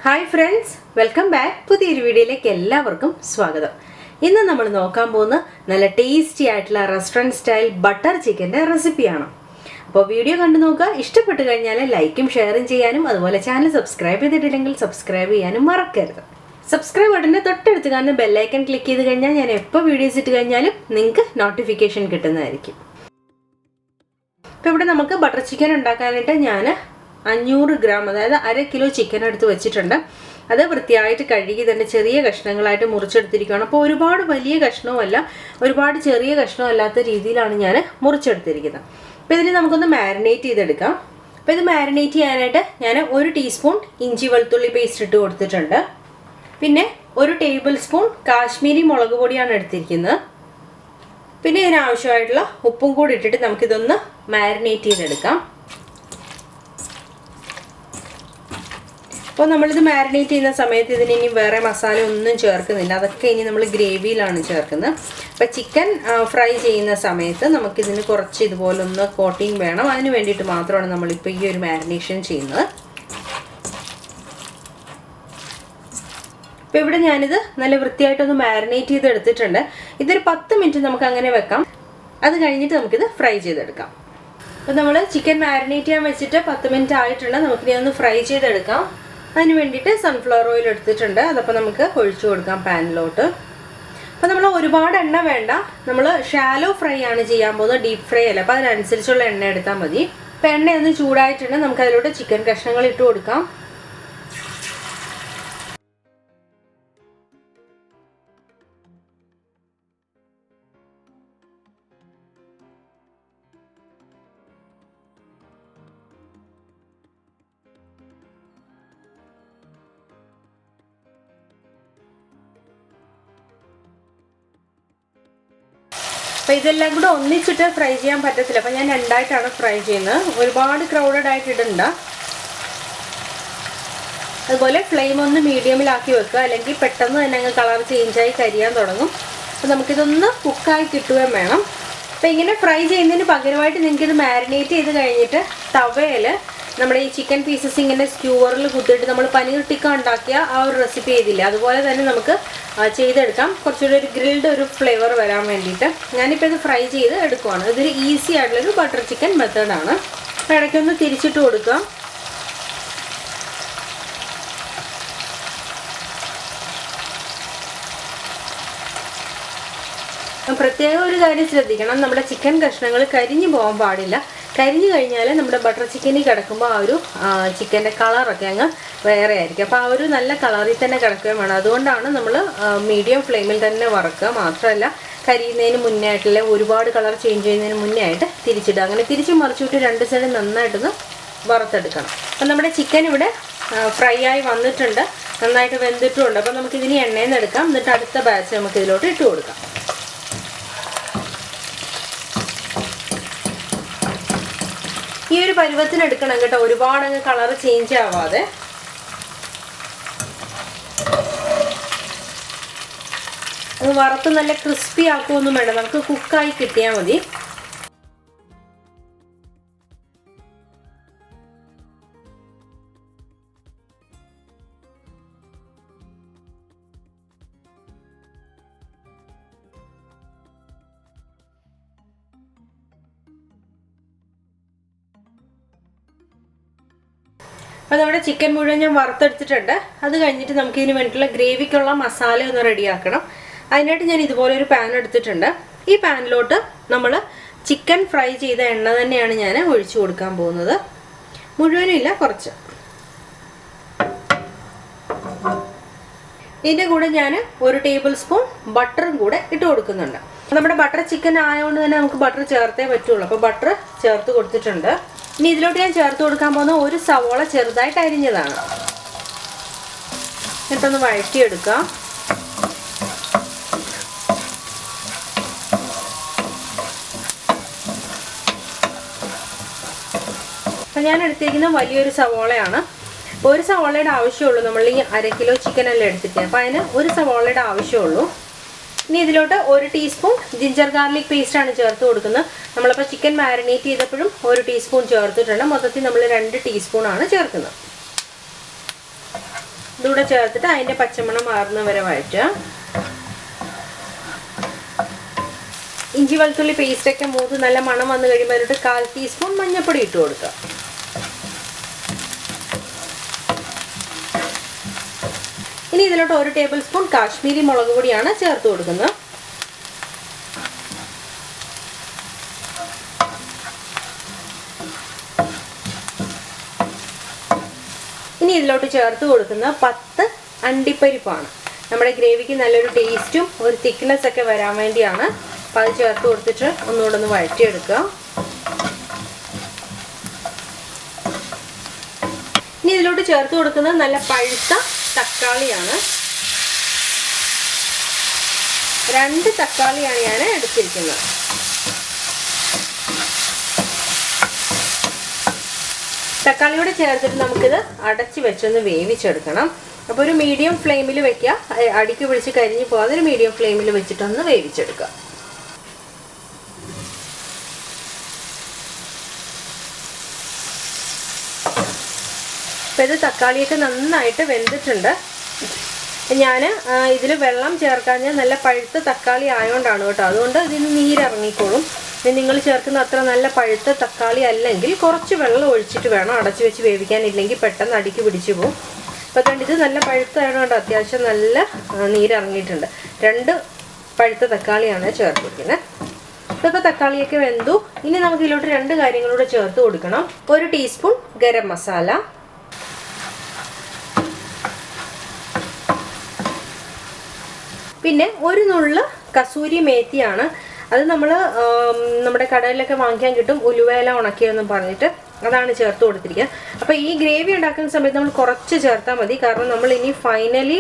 Hi friends, welcome back. പുതിയൊരു വീഡിയോയിലേക്ക് എല്ലാവർക്കും സ്വാഗതം. ഇന്ന് നമ്മൾ നോക്കാൻ പോകുന്ന നല്ല ടേസ്റ്റി ആയിട്ടുള്ള റെസ്റ്റോറന്റ് സ്റ്റൈൽ ബട്ടർ ചിക്കന്റെ റെസിപ്പിയാണ്. അപ്പോൾ വീഡിയോ കണ്ടു നോക്കുക. ഇഷ്ടപ്പെട്ടു കഴിഞ്ഞാൽ ലൈക്കും ഷെയറും ചെയ്യാനും അതുപോലെ ചാനൽ സബ്സ്ക്രൈബ് ചെയ്തിട്ടില്ലെങ്കിൽ സബ്സ്ക്രൈബ് ചെയ്യാനും മറക്കരുത്. സബ്സ്ക്രൈബ് ബട്ടന്റെ തൊട്ടടുത്ത് കാണുന്ന ബെൽ ഐക്കൺ ക്ലിക്ക് ചെയ്ത് കഴിഞ്ഞാൽ ഞാൻ എപ്പോൾ വീഡിയോസ് ഇട്ട് കഴിഞ്ഞാലും നിങ്ങൾക്ക് നോട്ടിഫിക്കേഷൻ കിട്ടുന്നതായിരിക്കും. അപ്പോൾ ഇവിടെ നമുക്ക് ബട്ടർ ചിക്കൻ ഉണ്ടാക്കാനായിട്ട് ഞാൻ 500 ഗ്രാം അതായത് 1/2 കിലോ ചിക്കൻ എടുത്ത് വെച്ചിട്ടുണ്ട്. അത് വൃത്തിയായിട്ട് കഴുകി തന്നെ ചെറിയ കഷ്ണങ്ങളായിട്ട് മുറിച്ചെടുത്തിരിക്കുകയാണ്. അപ്പോൾ ഒരുപാട് വലിയ കഷ്ണവുമല്ല ഒരുപാട് ചെറിയ കഷ്ണമല്ലാത്ത രീതിയിലാണ് ഞാൻ മുറിച്ചെടുത്തിരിക്കുന്നത്. അപ്പോൾ ഇതിന് നമുക്കൊന്ന് മാരിനേറ്റ് ചെയ്തെടുക്കാം. അപ്പോൾ ഇത് മാരിനേറ്റ് ചെയ്യാനായിട്ട് ഞാൻ 1 ടീസ്പൂൺ ഇഞ്ചി വെളുത്തുള്ളി പേസ്റ്റ് ഇട്ട് കൊടുത്തിട്ടുണ്ട്. പിന്നെ 1 ടേബിൾ സ്പൂൺ കാശ്മീരി മുളക് പൊടിയാണ് എടുത്തിരിക്കുന്നത്. പിന്നെ ഇതിനാവശ്യമായിട്ടുള്ള ഉപ്പും കൂടി ഇട്ടിട്ട് നമുക്കിതൊന്ന് മാരിനേറ്റ് ചെയ്തെടുക്കാം. അപ്പോൾ നമ്മളിത് മാരിനേറ്റ് ചെയ്യുന്ന സമയത്ത് ഇതിന് ഇനി വേറെ മസാല ഒന്നും ചേർക്കുന്നില്ല. അതൊക്കെ ഇനി നമ്മൾ ഗ്രേവിയിലാണ് ചേർക്കുന്നത്. അപ്പോൾ ചിക്കൻ ഫ്രൈ ചെയ്യുന്ന സമയത്ത് നമുക്കിതിന് കുറച്ച് ഇതുപോലൊന്ന് കോട്ടിങ് വേണം. അതിന് വേണ്ടിയിട്ട് മാത്രമാണ് നമ്മളിപ്പോൾ ഈ ഒരു മാരിനേഷൻ ചെയ്യുന്നത്. അപ്പോൾ ഇവിടെ ഞാനിത് നല്ല വൃത്തിയായിട്ടൊന്ന് മാരിനേറ്റ് ചെയ്തെടുത്തിട്ടുണ്ട്. ഇതൊരു 10 മിനിറ്റ് നമുക്ക് അങ്ങനെ വെക്കാം. അത് കഴിഞ്ഞിട്ട് നമുക്കിത് ഫ്രൈ ചെയ്തെടുക്കാം. അപ്പോൾ നമ്മൾ ചിക്കൻ മാരിനേറ്റ് ചെയ്യാൻ വെച്ചിട്ട് 10 മിനിറ്റ് ആയിട്ടുണ്ട്. നമുക്കിനി ഒന്ന് ഫ്രൈ ചെയ്തെടുക്കാം. അതിന് വേണ്ടിയിട്ട് സൺഫ്ലവർ ഓയിൽ എടുത്തിട്ടുണ്ട്. അതപ്പോൾ നമുക്ക് ഒഴിച്ചു കൊടുക്കാം പാനിലോട്ട്. അപ്പോൾ നമ്മൾ ഒരുപാട് എണ്ണ വേണ്ട. നമ്മൾ ഷാലോ ഫ്രൈ ആണ് ചെയ്യാൻ പോകുന്നത്, ഡീപ്പ് ഫ്രൈ അല്ല. അപ്പോൾ അതിനനുസരിച്ചുള്ള എണ്ണ എടുത്താൽ മതി. അപ്പോൾ എണ്ണ ഒന്ന് ചൂടായിട്ടുണ്ട്. നമുക്ക് അതിലോട്ട് ചിക്കൻ കഷ്ണങ്ങൾ ഇട്ട് കൊടുക്കാം. അപ്പോൾ ഇതെല്ലാം കൂടെ ഒന്നിച്ചിട്ട് ഫ്രൈ ചെയ്യാൻ പറ്റത്തില്ല. അപ്പോൾ ഞാൻ രണ്ടായിട്ടാണ് ഫ്രൈ ചെയ്യുന്നത്. ഒരുപാട് ക്രൗഡഡ് ആയിട്ട് ഇടണ്ട. അതുപോലെ ഫ്ലെയിം ഒന്ന് മീഡിയമിലാക്കി വെക്കുക, അല്ലെങ്കിൽ പെട്ടെന്ന് തന്നെ അങ്ങ് കളർ ചേഞ്ചായി കരിയാൻ തുടങ്ങും. അപ്പോൾ നമുക്കിതൊന്ന് കുക്കായി കിട്ടുകയും വേണം. അപ്പോൾ ഇങ്ങനെ ഫ്രൈ ചെയ്യുന്നതിന് പകരമായിട്ട് നിങ്ങൾക്കിത് മാരിനേറ്റ് ചെയ്ത് കഴിഞ്ഞിട്ട് തവയിൽ നമ്മുടെ ഈ ചിക്കൻ പീസസ് ഇങ്ങനെ സ്ക്യൂവറിൽ കുത്തിയിട്ട് നമ്മൾ പനീർ ടിക്ക ഉണ്ടാക്കിയ ആ ഒരു റെസിപ്പി ചെയ്തില്ല, അതുപോലെ തന്നെ നമുക്ക് ചെയ്തെടുക്കാം. കുറച്ചുകൂടി ഒരു ഗ്രിൽഡ് ഒരു ഫ്ലേവർ വരാൻ വേണ്ടിയിട്ട് ഞാനിപ്പോൾ ഇത് ഫ്രൈ ചെയ്ത് എടുക്കുവാണ്. ഇതൊരു ഈസി ആയിട്ടുള്ളൊരു ബട്ടർ ചിക്കൻ മെത്തേഡാണ്. അപ്പോൾ ഇടയ്ക്കൊന്ന് തിരിച്ചിട്ട് കൊടുക്കാം. പ്രത്യേകം ഒരു കാര്യം ശ്രദ്ധിക്കണം, നമ്മുടെ ചിക്കൻ കഷ്ണങ്ങൾ കരിഞ്ഞു പോകാൻ പാടില്ല. കരിഞ്ഞു കഴിഞ്ഞാൽ നമ്മുടെ ബട്ടർ ചിക്കനിൽ കിടക്കുമ്പോൾ ആ ഒരു ചിക്കൻ്റെ കളറൊക്കെ അങ്ങ് വേറെ ആയിരിക്കും. അപ്പോൾ ആ ഒരു നല്ല കളറിൽ തന്നെ കിടക്കുകയും വേണം. അതുകൊണ്ടാണ് നമ്മൾ മീഡിയം ഫ്ലെയിമിൽ തന്നെ വറക്കുക. മാത്രമല്ല കരിയുന്നതിന് മുന്നേ ആയിട്ടില്ല, ഒരുപാട് കളർ ചേഞ്ച് ചെയ്യുന്നതിന് മുന്നേ ആയിട്ട് തിരിച്ചിടുക. അങ്ങനെ തിരിച്ച് മറിച്ചിട്ട് 2 സൈഡ് നന്നായിട്ടൊന്ന് വറുത്തെടുക്കണം. അപ്പം നമ്മുടെ ചിക്കൻ ഇവിടെ ഫ്രൈ ആയി വന്നിട്ടുണ്ട്, നന്നായിട്ട് വെന്തിട്ടുമുണ്ട്. അപ്പോൾ നമുക്കിതിന് എണ്ണയിൽ നിന്ന് എടുക്കാം. എന്നിട്ട് അടുത്ത ബാച്ച് നമുക്ക് ഇതിലോട്ട് ഇട്ട് കൊടുക്കാം. ഈ ഒരു പരുവത്തിന് എടുക്കണം കേട്ടോ, ഒരുപാട് അങ്ങ് കളർ ചേഞ്ച് ആവാതെ. അത് വറുത്ത് നല്ല ക്രിസ്പി ആക്കുമൊന്നും വേണ്ട, നമുക്ക് കുക്കായി കിട്ടിയാൽ മതി. അപ്പോൾ നമ്മുടെ ചിക്കൻ മുഴുവൻ ഞാൻ വറുത്തെടുത്തിട്ടുണ്ട്. അത് കഴിഞ്ഞിട്ട് നമുക്ക് ഇതിന് വേണ്ടിയിട്ടുള്ള ഗ്രേവിക്കുള്ള മസാല ഒന്ന് റെഡിയാക്കണം. അതിനായിട്ട് ഞാൻ ഇതുപോലെ ഒരു പാൻ എടുത്തിട്ടുണ്ട്. ഈ പാനിലോട്ട് നമ്മൾ ചിക്കൻ ഫ്രൈ ചെയ്ത എണ്ണ തന്നെയാണ് ഞാൻ ഒഴിച്ചു കൊടുക്കാൻ പോകുന്നത്. മുഴുവനും ഇല്ല, കുറച്ച്. ഇതിൻ്റെ കൂടെ ഞാൻ 1 ടേബിൾ സ്പൂൺ ബട്ടറും കൂടെ ഇട്ട് കൊടുക്കുന്നുണ്ട്. നമ്മുടെ ബട്ടർ ചിക്കൻ ആയതുകൊണ്ട് തന്നെ നമുക്ക് ബട്ടർ ചേർത്തേ പറ്റുള്ളൂ. അപ്പോൾ ബട്ടർ ചേർത്ത് കൊടുത്തിട്ടുണ്ട്. ഇനി ഇതിലോട്ട് ഞാൻ ചേർത്ത് കൊടുക്കാൻ പോകുന്ന 1 സവോള ചെറുതായിട്ട് അരിഞ്ഞതാണ്. എന്നിട്ടൊന്ന് വഴറ്റിയെടുക്കാം. അപ്പം ഞാൻ എടുത്തിരിക്കുന്നത് വലിയൊരു സവോളയാണ്. അപ്പോൾ 1 സവോളയുടെ ആവശ്യമുള്ളൂ. നമ്മൾ ഈ 1/2 കിലോ ചിക്കനല്ലേ എടുത്തിട്ട്, അപ്പോൾ അതിന് 1 സവോളയുടെ ആവശ്യമുള്ളൂ. ഇനി ഇതിലോട്ട് 1 ടീസ്പൂൺ ജിഞ്ചർ ഗാർലിക് പേസ്റ്റ് ആണ് ചേർത്ത് കൊടുക്കുന്നത്. നമ്മളപ്പോൾ ചിക്കൻ മാരിനേറ്റ് ചെയ്തപ്പോഴും 1 ടീസ്പൂൺ ചേർത്തിട്ടുണ്ട്. മൊത്തത്തിൽ നമ്മൾ 2 ടീസ്പൂൺ ആണ് ചേർക്കുന്നത്. ഇതുകൂടെ ചേർത്തിട്ട് അതിൻ്റെ പച്ചമണം മാറുന്ന വരെ വഴറ്റുക. ഇഞ്ചി വെളുത്തുള്ളി പേസ്റ്റൊക്കെ മൂത്ത് നല്ല മണം വന്നു കഴിയുമ്പോൾ അതിലോട്ട് 1/4 ടീസ്പൂൺ മഞ്ഞൾപ്പൊടി ഇട്ട് കൊടുക്കുക. ഇനി ഇതിലോട്ട് 1 ടേബിൾ സ്പൂൺ കാശ്മീരി മുളക് പൊടിയാണ് ചേർത്ത് കൊടുക്കുന്നത്. ഇനി ഇതിലോട്ട് ചേർത്ത് കൊടുക്കുന്ന 10 അണ്ടിപ്പരിപ്പാണ്. നമ്മുടെ ഗ്രേവിക്ക് നല്ലൊരു ടേസ്റ്റും ഒരു തിക്നെസ് ഒക്കെ വരാൻ വേണ്ടിയാണ്. അപ്പോൾ അത് ചേർത്ത് കൊടുത്തിട്ട് ഒന്നുകൂടെ ഒന്ന് വഴറ്റിയെടുക്കുക. ഇനി ഇതിലോട്ട് ചേർത്ത് കൊടുക്കുന്നത് നല്ല പഴുത്ത തക്കാളിയാണ്. 2 തക്കാളിയാണ് ഞാൻ എടുത്തിരിക്കുന്നത്. തക്കാളിയോടെ ചേർത്തിട്ട് നമുക്കിത് അടച്ച് വെച്ചൊന്ന് വേവിച്ചെടുക്കണം. അപ്പോൾ ഒരു മീഡിയം ഫ്ലെയിമിൽ വെക്കുക. അടിക്ക് പിടിച്ച് കരിഞ്ഞു പോകാതെ ഒരു മീഡിയം ഫ്ലെയിമിൽ വെച്ചിട്ടൊന്ന് വേവിച്ചെടുക്കുക. അപ്പോൾ ഇത് തക്കാളിയൊക്കെ നന്നായിട്ട് വെന്തിട്ടുണ്ട്. ഞാൻ ഇതിൽ വെള്ളം ചേർക്കാൻ നല്ല പഴുത്ത തക്കാളി ആയതുകൊണ്ടാണ് കേട്ടോ. അതുകൊണ്ട് ഇതിന് നീരിറങ്ങിക്കോളും. നിങ്ങൾ ചേർക്കുന്ന അത്ര നല്ല പഴുത്ത തക്കാളി അല്ലെങ്കിൽ കുറച്ച് വെള്ളം ഒഴിച്ചിട്ട് വേണം അടച്ചു വെച്ച് വേവിക്കാനില്ലെങ്കിൽ പെട്ടെന്ന് അടിക്ക് പിടിച്ചു പോകും. അപ്പോൾ അതുകൊണ്ട് ഇത് നല്ല പഴുത്തതായതുകൊണ്ട് അത്യാവശ്യം നല്ല നീരിറങ്ങിയിട്ടുണ്ട്. 2 പഴുത്ത തക്കാളിയാണ് ചേർത്തിരിക്കുന്നത്. ഇപ്പോൾ തക്കാളിയൊക്കെ വെന്തു. ഇനി നമുക്ക് ഇതിലോട്ട് 2 കാര്യങ്ങളൂടെ ചേർത്ത് കൊടുക്കണം. 1 ടീസ്പൂൺ ഗരം മസാല, പിന്നെ 1 നുള്ള് കസൂരി മേത്തിയാണ്. അത് നമ്മുടെ കടയിലൊക്കെ വാങ്ങിക്കാൻ കിട്ടും, ഉലുവേല ഉണക്കിയെന്നും പറഞ്ഞിട്ട്. അതാണ് ചേർത്ത് കൊടുത്തിരിക്കുക. അപ്പോൾ ഈ ഗ്രേവി ഉണ്ടാക്കുന്ന സമയത്ത് നമ്മൾ കുറച്ച് ചേർത്താൽ മതി. കാരണം നമ്മൾ ഇനി ഫൈനലി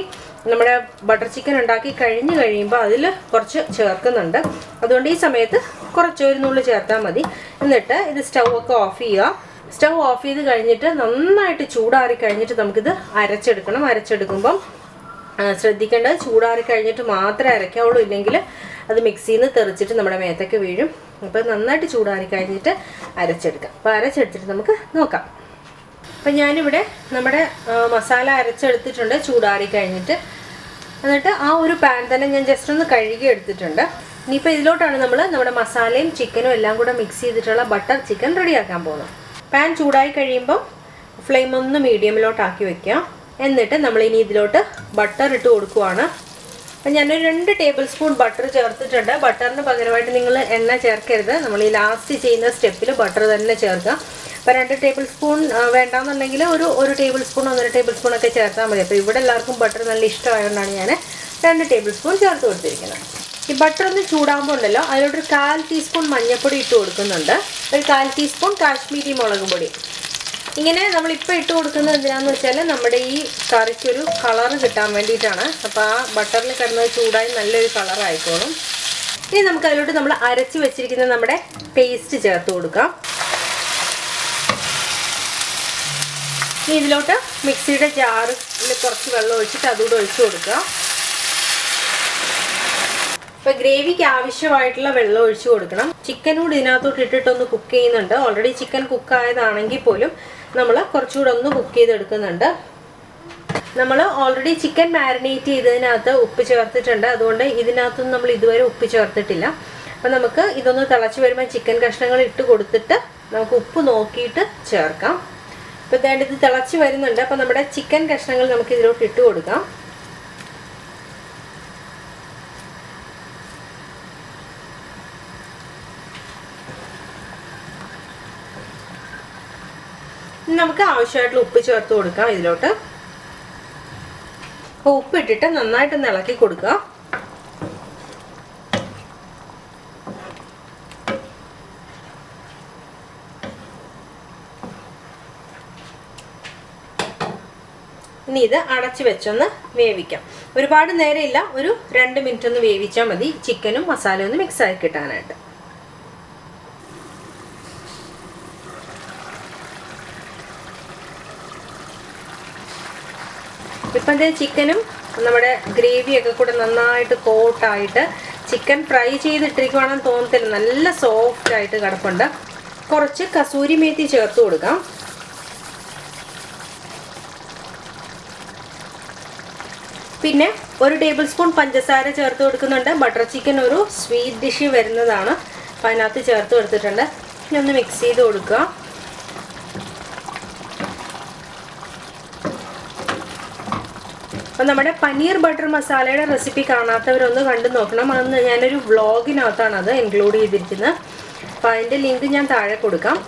നമ്മുടെ ബട്ടർ ചിക്കൻ ഉണ്ടാക്കി കഴിയുമ്പോൾ അതിൽ കുറച്ച് ചേർക്കുന്നുണ്ട്. അതുകൊണ്ട് ഈ സമയത്ത് കുറച്ച് 1 നുള്ള് ചേർത്താൽ മതി. എന്നിട്ട് ഇത് സ്റ്റൗ ഒക്കെ ഓഫ് ചെയ്യുക. സ്റ്റൗ ഓഫ് ചെയ്ത് കഴിഞ്ഞിട്ട് നന്നായിട്ട് ചൂടാറി കഴിഞ്ഞിട്ട് നമുക്കിത് അരച്ചെടുക്കണം. അരച്ചെടുക്കുമ്പം ശ്രദ്ധിക്കേണ്ടത് ചൂടാറി കഴിഞ്ഞിട്ട് മാത്രമേ അരയ്ക്കാവുള്ളൂ. ഇല്ലെങ്കിൽ അത് മിക്സിയിൽ നിന്ന് തെറിച്ചിട്ട് നമ്മുടെ മേത്തൊക്കെ വീഴും. അപ്പോൾ നന്നായിട്ട് ചൂടാറി കഴിഞ്ഞിട്ട് അരച്ചെടുക്കാം. അപ്പോൾ അരച്ചെടുത്തിട്ട് നമുക്ക് നോക്കാം. അപ്പം ഞാനിവിടെ നമ്മുടെ മസാല അരച്ചെടുത്തിട്ടുണ്ട് ചൂടാറി കഴിഞ്ഞിട്ട്. എന്നിട്ട് ആ ഒരു പാൻ തന്നെ ഞാൻ ജസ്റ്റ് ഒന്ന് കഴുകി എടുത്തിട്ടുണ്ട്. ഇനിയിപ്പോൾ ഇതിലോട്ടാണ് നമ്മുടെ മസാലയും ചിക്കനും എല്ലാം കൂടെ മിക്സ് ചെയ്തിട്ടുള്ള ബട്ടർ ചിക്കൻ റെഡിയാക്കാൻ പോകുന്നത്. പാൻ ചൂടായി കഴിയുമ്പം ഫ്ലെയിം ഒന്ന് മീഡിയമിലോട്ടാക്കി വെക്കാം. എന്നിട്ട് നമ്മളിനി ഇതിലോട്ട് ബട്ടർ ഇട്ട് കൊടുക്കുവാണ്. അപ്പം ഞാനൊരു 2 ടേബിൾ സ്പൂൺ ബട്ടർ ചേർത്തിട്ടുണ്ട്. ബട്ടറിന് പകരമായിട്ട് നിങ്ങൾ എണ്ണ ചേർക്കരുത്. നമ്മൾ ഈ ലാസ്റ്റ് ചെയ്യുന്ന സ്റ്റെപ്പിൽ ബട്ടർ തന്നെ ചേർക്കുക. അപ്പോൾ 2 ടേബിൾ സ്പൂൺ വേണ്ടാന്നുണ്ടെങ്കിൽ ഒരു ടേബിൾ സ്പൂൺ 1.5 ടേബിൾ സ്പൂൺ ഒക്കെ ചേർത്താൽ മതി. അപ്പോൾ ഇവിടെ എല്ലാവർക്കും ബട്ടർ നല്ല ഇഷ്ടമായതുകൊണ്ടാണ് ഞാൻ 2 ടേബിൾ സ്പൂൺ ചേർത്ത് കൊടുത്തിരിക്കുന്നത്. ഈ ബട്ടർ ഒന്ന് ചൂടാകുമ്പോൾ ഉണ്ടല്ലോ അതിലോട്ടൊരു 1/4 ടീസ്പൂൺ മഞ്ഞൾപ്പൊടി ഇട്ട് കൊടുക്കുന്നുണ്ട്. ഒരു 1/4 ടീസ്പൂൺ കാശ്മീരി മുളക് പൊടി. ഇങ്ങനെ നമ്മളിപ്പോൾ ഇട്ട് കൊടുക്കുന്നത് എന്തിനാണെന്ന് വെച്ചാൽ നമ്മുടെ ഈ കറിക്കൊരു കളറ് കിട്ടാൻ വേണ്ടിയിട്ടാണ്. അപ്പോൾ ആ ബട്ടറിൽ കിടന്നത് ചൂടായി നല്ലൊരു കളറായിക്കോളും. ഇനി നമുക്ക് അതിലോട്ട് നമ്മൾ അരച്ച് വെച്ചിരിക്കുന്ന നമ്മുടെ പേസ്റ്റ് ചേർത്ത് കൊടുക്കാം. ഇനി ഇതിലോട്ട് മിക്സിയുടെ ജാറിൽ കുറച്ച് വെള്ളം ഒഴിച്ചിട്ട് അതുകൂടെ ഒഴിച്ച് കൊടുക്കുക. അപ്പോൾ ഗ്രേവിക്ക് ആവശ്യമായിട്ടുള്ള വെള്ളം ഒഴിച്ച് കൊടുക്കണം. ചിക്കനൂടെ ഇതിനകത്തോട്ട് ഇട്ടിട്ടൊന്ന് കുക്ക് ചെയ്യുന്നുണ്ട്. ഓൾറെഡി ചിക്കൻ കുക്കായതാണെങ്കിൽ പോലും നമ്മൾ കുറച്ചുകൂടെ ഒന്ന് കുക്ക് ചെയ്തെടുക്കുന്നുണ്ട്. നമ്മൾ ഓൾറെഡി ചിക്കൻ മാരിനേറ്റ് ചെയ്തതിനകത്ത് ഉപ്പ് ചേർത്തിട്ടുണ്ട്. അതുകൊണ്ട് ഇതിനകത്തൊന്നും നമ്മൾ ഇതുവരെ ഉപ്പ് ചേർത്തിട്ടില്ല. അപ്പം നമുക്ക് ഇതൊന്ന് തിളച്ച് വരുമ്പോൾ ചിക്കൻ കഷ്ണങ്ങൾ ഇട്ട് കൊടുത്തിട്ട് നമുക്ക് ഉപ്പ് നോക്കിയിട്ട് ചേർക്കാം. അപ്പോൾ ഇതാണ്ട് ഇത് തിളച്ച് വരുന്നുണ്ട്. അപ്പോൾ നമ്മുടെ ചിക്കൻ കഷ്ണങ്ങൾ നമുക്ക് ഇതിലോട്ട് ഇട്ട് കൊടുക്കാം. നമുക്ക് ആവശ്യമായിട്ടുള്ള ഉപ്പ് ചേർത്ത് കൊടുക്കാം ഇതിലോട്ട്. അപ്പോൾ ഉപ്പ് ഇട്ടിട്ട് നന്നായിട്ടൊന്ന് ഇളക്കി കൊടുക്കുക. ഇനി ഇത് അടച്ചു വെച്ചൊന്ന് വേവിക്കാം. ഒരുപാട് നേരമില്ല, ഒരു 2 മിനിറ്റ് ഒന്ന് വേവിച്ചാൽ മതി. ചിക്കനും മസാലയും ഒന്ന് മിക്സ് ആക്കി കിട്ടാനായിട്ട്. ഇപ്പം ചിക്കനും നമ്മുടെ ഗ്രേവിയൊക്കെ കൂടെ നന്നായിട്ട് കോട്ടായിട്ട് ചിക്കൻ ഫ്രൈ ചെയ്തിട്ടിരിക്കുവാണെന്ന് തോന്നത്തില്ല. നല്ല സോഫ്റ്റ് ആയിട്ട് കിടപ്പുണ്ട്. കുറച്ച് കസൂരി മേത്തി ചേർത്ത് കൊടുക്കാം. പിന്നെ 1 ടേബിൾ സ്പൂൺ പഞ്ചസാര ചേർത്ത് കൊടുക്കുന്നുണ്ട്. ബട്ടർ ചിക്കൻ ഒരു സ്വീറ്റ് ഡിഷ് വരുന്നതാണ്, അപ്പോൾ അതിനകത്ത് ചേർത്ത് കൊടുത്തിട്ടുണ്ട്. ഇനി ഒന്ന് മിക്സ് ചെയ്ത് കൊടുക്കുക. അപ്പോൾ നമ്മുടെ പനീർ ബട്ടർ മസാലയുടെ റെസിപ്പി കാണാത്തവരൊന്ന് കണ്ടു നോക്കണം. അന്ന് ഞാനൊരു വ്ളോഗിനകത്താണ് അത് ഇൻക്ലൂഡ് ചെയ്തിരിക്കുന്നത്. അപ്പോൾ അതിൻ്റെ ലിങ്ക് ഞാൻ താഴെ കൊടുക്കാം,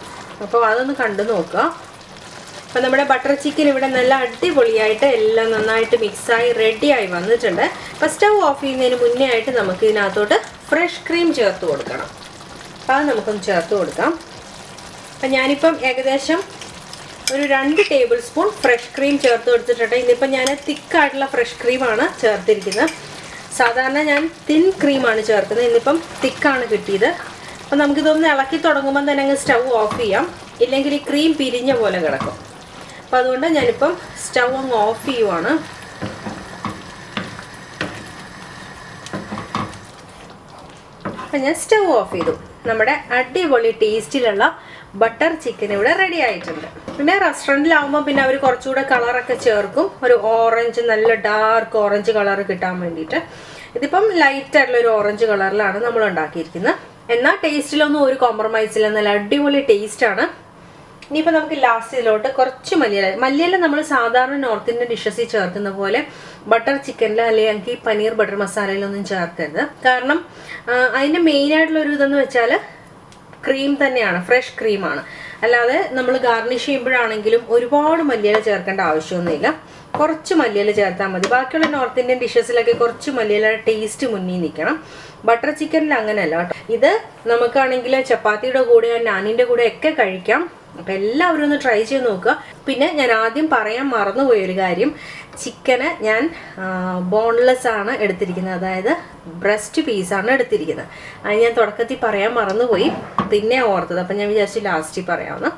അപ്പോൾ അതൊന്ന് കണ്ടു നോക്കുക. അപ്പോൾ നമ്മുടെ ബട്ടർ ചിക്കൻ ഇവിടെ നല്ല അടിപൊളിയായിട്ട് എല്ലാം നന്നായിട്ട് മിക്സായി റെഡിയായി വന്നിട്ടുണ്ട്. അപ്പോൾ സ്റ്റൗ ഓഫ് ചെയ്യുന്നതിന് മുന്നേ ആയിട്ട് നമുക്ക് ഇതിനകത്തോട്ട് ഫ്രഷ് ക്രീം ചേർത്ത് കൊടുക്കണം. അപ്പോൾ അത് നമുക്കൊന്ന് ചേർത്ത് കൊടുക്കാം. അപ്പം ഞാനിപ്പം ഏകദേശം ഒരു 2 ടേബിൾ സ്പൂൺ ഫ്രഷ് ക്രീം ചേർത്ത് കൊടുത്തിട്ടുണ്ട്. ഇന്നിപ്പം ഞാൻ തിക്കായിട്ടുള്ള ഫ്രഷ് ക്രീമാണ് ചേർത്തിരിക്കുന്നത്. സാധാരണ ഞാൻ തിൻ ക്രീമാണ് ചേർക്കുന്നത്, ഇന്നിപ്പം തിക്കാണ് കിട്ടിയത്. അപ്പം നമുക്കിതൊന്ന് ഇളക്കി തുടങ്ങുമ്പോൾ തന്നെ അങ്ങ് സ്റ്റൗ ഓഫ് ചെയ്യാം, ഇല്ലെങ്കിൽ ഈ ക്രീം പിരിഞ്ഞ പോലെ കിടക്കും. അപ്പം അതുകൊണ്ട് ഞാനിപ്പം സ്റ്റൗ അങ്ങ് ഓഫ് ചെയ്യുവാണ്. അപ്പം ഞാൻ സ്റ്റൗ ഓഫ് ചെയ്തു. നമ്മുടെ അടിപൊളി ടേസ്റ്റിലുള്ള ബട്ടർ ചിക്കൻ ഇവിടെ റെഡി ആയിട്ടുണ്ട്. പിന്നെ റെസ്റ്റോറൻറ്റിലാവുമ്പോൾ പിന്നെ അവർ കുറച്ചുകൂടെ കളറൊക്കെ ചേർക്കും, ഒരു ഓറഞ്ച്, നല്ല ഡാർക്ക് ഓറഞ്ച് കളർ കിട്ടാൻ വേണ്ടിയിട്ട്. ഇതിപ്പം ലൈറ്റായിട്ടുള്ളൊരു ഓറഞ്ച് കളറിലാണ് നമ്മൾ ഉണ്ടാക്കിയിരിക്കുന്നത്. എന്നാൽ ടേസ്റ്റിലൊന്നും ഒരു കോംപ്രമൈസ് ഇല്ല, നല്ല അടിപൊളി ടേസ്റ്റാണ്. ഇനിയിപ്പോൾ നമുക്ക് ലാസ്റ്റ് ഇതിലോട്ട് കുറച്ച് മല്ലിയില നമ്മൾ സാധാരണ നോർത്ത് ഇന്ത്യൻ ഡിഷസിൽ ചേർക്കുന്ന പോലെ ബട്ടർ ചിക്കനിൽ അല്ലെങ്കിൽ പനീർ ബട്ടർ മസാലയിലൊന്നും ചേർക്കരുത്. കാരണം അതിൻ്റെ മെയിനായിട്ടുള്ളൊരു ഇതെന്ന് വെച്ചാൽ ക്രീം തന്നെയാണ്, ഫ്രഷ് ക്രീമാണ്. അല്ലാതെ നമ്മൾ ഗാർണിഷ് ചെയ്യുമ്പോഴാണെങ്കിലും ഒരുപാട് മല്ലിയില ചേർക്കേണ്ട ആവശ്യമൊന്നുമില്ല, കുറച്ച് മല്ലിയില ചേർത്താൽ മതി. ബാക്കിയുള്ള നോർത്ത് ഇന്ത്യൻ ഡിഷസിലൊക്കെ കുറച്ച് മല്ലിയില ടേസ്റ്റ് മുന്നിൽ നിൽക്കണം. ബട്ടർ ചിക്കനിൽ അങ്ങനെയല്ല. ഇത് നമുക്കാണെങ്കിൽ ചപ്പാത്തിയുടെ കൂടെ നാനിൻ്റെ കൂടെ ഒക്കെ കഴിക്കാം. അപ്പം എല്ലാവരും ഒന്ന് ട്രൈ ചെയ്ത് നോക്കുക. പിന്നെ ഞാൻ ആദ്യം പറയാൻ മറന്നുപോയൊരു കാര്യം, ചിക്കന് ഞാൻ ബോൺലെസ് ആണ് എടുത്തിരിക്കുന്നത്, അതായത് ബ്രസ്റ്റ് പീസാണ് എടുത്തിരിക്കുന്നത്. അത് ഞാൻ തുടക്കത്തിൽ പറയാൻ മറന്നുപോയി, പിന്നെ ഓർത്തത്. അപ്പം ഞാൻ വിചാരിച്ചു ലാസ്റ്റ് പറയാമെന്ന്.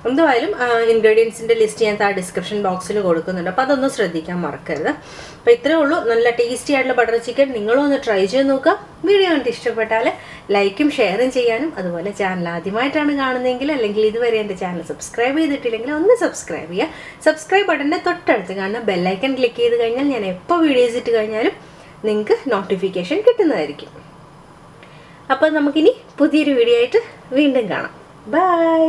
എന്തായാലും ഇൻഗ്രീഡിയൻസിൻ്റെ ലിസ്റ്റ് ഞാൻ ഡിസ്ക്രിപ്ഷൻ ബോക്സിൽ കൊടുക്കുന്നുണ്ട്, അപ്പോൾ അതൊന്നും ശ്രദ്ധിക്കാൻ മറക്കരുത്. അപ്പോൾ ഇത്രയേ ഉള്ളൂ. നല്ല ടേസ്റ്റി ആയിട്ടുള്ള ബട്ടർ ചിക്കൻ നിങ്ങളും ഒന്ന് ട്രൈ ചെയ്ത് നോക്കുക. വീഡിയോ കണ്ടിട്ട് ഇഷ്ടപ്പെട്ടാൽ ലൈക്കും ഷെയറും ചെയ്യാനും, അതുപോലെ ചാനൽ ആദ്യമായിട്ടാണ് കാണുന്നതെങ്കിൽ അല്ലെങ്കിൽ ഇതുവരെ എൻ്റെ ചാനൽ സബ്സ്ക്രൈബ് ചെയ്തിട്ടില്ലെങ്കിൽ ഒന്ന് സബ്സ്ക്രൈബ് ചെയ്യുക. സബ്സ്ക്രൈബ് ബട്ടൻ്റെ തൊട്ടടുത്ത് കാണുന്ന ബെല്ലൈക്കൺ ക്ലിക്ക് ചെയ്ത് കഴിഞ്ഞാൽ ഞാൻ എപ്പോൾ വീഡിയോസ് ഇട്ട് കഴിഞ്ഞാലും നിങ്ങൾക്ക് നോട്ടിഫിക്കേഷൻ കിട്ടുന്നതായിരിക്കും. അപ്പോൾ നമുക്കിനി പുതിയൊരു വീഡിയോ ആയിട്ട് വീണ്ടും കാണാം. ബൈ.